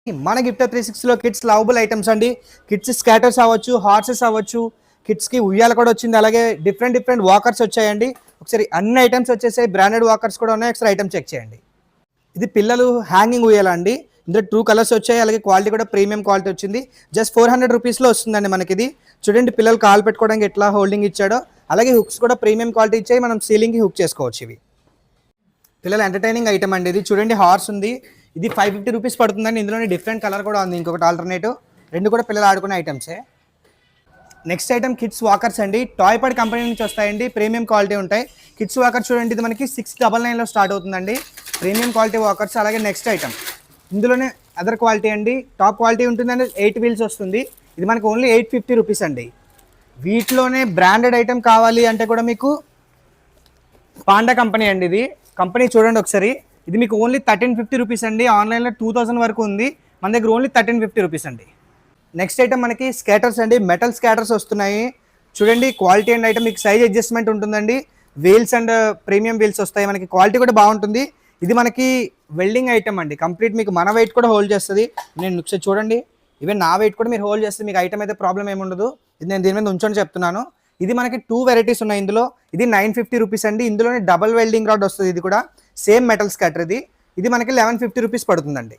మన gift 360లో kids lovable items అండి. Kids scatters అవ్వచ్చు, హార్సెస్ అవ్వచ్చు, కిడ్స్కి ఉయ్యాల కూడా వచ్చింది. అలాగే డిఫరెంట్ వాకర్స్ వచ్చాయండి. ఒకసారి అన్ని ఐటమ్స్ వచ్చేసాయి. బ్రాండెడ్ వాకర్స్ కూడా ఉన్నాయి. ఒకసారి ఐటమ్ చెక్ చేయండి. ఇది పిల్లలు హ్యాంగింగ్ ఉయ్యాల అండి. ఇందులో 2 కలర్స్ వచ్చాయి. అలాగే క్వాలిటీ కూడా ప్రీమియం క్వాలిటీ వచ్చింది. జస్ట్ 400 రూపీస్లో వస్తుందండి మనకి ఇది. చూడండి పిల్లలు కాలు పెట్టుకోవడానికి ఎట్లా హోల్డింగ్ ఇచ్చాడో. అలాగే హుక్స్ కూడా ప్రీమియం క్వాలిటీ ఇచ్చాయి. మనం సీలింగ్కి హుక్ చేసుకోవచ్చు. ఇవి పిల్లలు ఎంటర్టైనింగ్ ఐటమ్ అండి. ఇది చూడండి హార్స్ ఉంది. ఇది 550 రూపీస్ పడుతుందండి. ఇందులోనే డిఫరెంట్ కలర్ కూడా ఉంది. ఇంకొకటి ఆల్టర్నేటివ్. రెండు కూడా పిల్లలు ఆడుకునే ఐటమ్సే. నెక్స్ట్ ఐటమ్ కిడ్స్ వాకర్స్ అండి. టాయ్ పాడ్ కంపెనీ నుంచి వస్తాయండి. ప్రీమియం క్వాలిటీ ఉంటాయి. కిడ్స్ వాకర్స్ చూడండి, ఇది మనకి 699లో స్టార్ట్ అవుతుందండి. Premium quality walkers. అలాగే నెక్స్ట్ ఐటమ్ ఇందులోనే అదర్ క్వాలిటీ అండి. టాప్ క్వాలిటీ ఉంటుందండి. 8 వీల్స్ వస్తుంది. ఇది మనకి ఓన్లీ 850 రూపీస్ అండి. వీటిలోనే బ్రాండెడ్ ఐటమ్ కావాలి అంటే కూడా మీకు పాండా కంపెనీ అండి. ఇది కంపెనీ చూడండి ఒకసారి. ఇది మీకు ఓన్లీ 1350 రూపీస్ అండి. ఆన్లైన్లో 2000 వరకు ఉంది. మన దగ్గర ఓన్లీ 1350 రూపీస్ అండి. నెక్స్ట్ ఐటమ్ మనకి స్కేటర్స్ అండి. మెటల్ స్కేటర్స్ వస్తున్నాయి. చూడండి క్వాలిటీ అండ్ ఐటమ్ మీకు సైజ్ అడ్జస్ట్మెంట్ ఉంటుందండి. వీల్స్ అండ్ ప్రీమియం వీల్స్ వస్తాయి. మనకి క్వాలిటీ కూడా బాగుంటుంది. ఇది మనకి వెల్డింగ్ ఐటమ్ అండి. కంప్లీట్ మీకు మన వెయిట్ కూడా హోల్డ్ చేస్తుంది. నేను ఒకసారి చూడండి, ఈవెన్ నా వెయిట్ కూడా మీరు హోల్డ్ చేస్తే మీకు ఐటమ్ అయితే ప్రాబ్లం ఏమి ఉండదు. ఇది నేను దీని మీద ఉంచని చెప్తున్నాను. ఇది మనకి 2 వెరైటీస్ ఉన్నాయి ఇందులో. ఇది 950 రూపీస్ అండి. ఇందులోనే డబల్ వెల్డింగ్ రాడ్ వస్తుంది. ఇది కూడా సేమ్ మెటల్ స్కాటర్. ఇది మనకి 1150 రూపీస్ పడుతుందండి.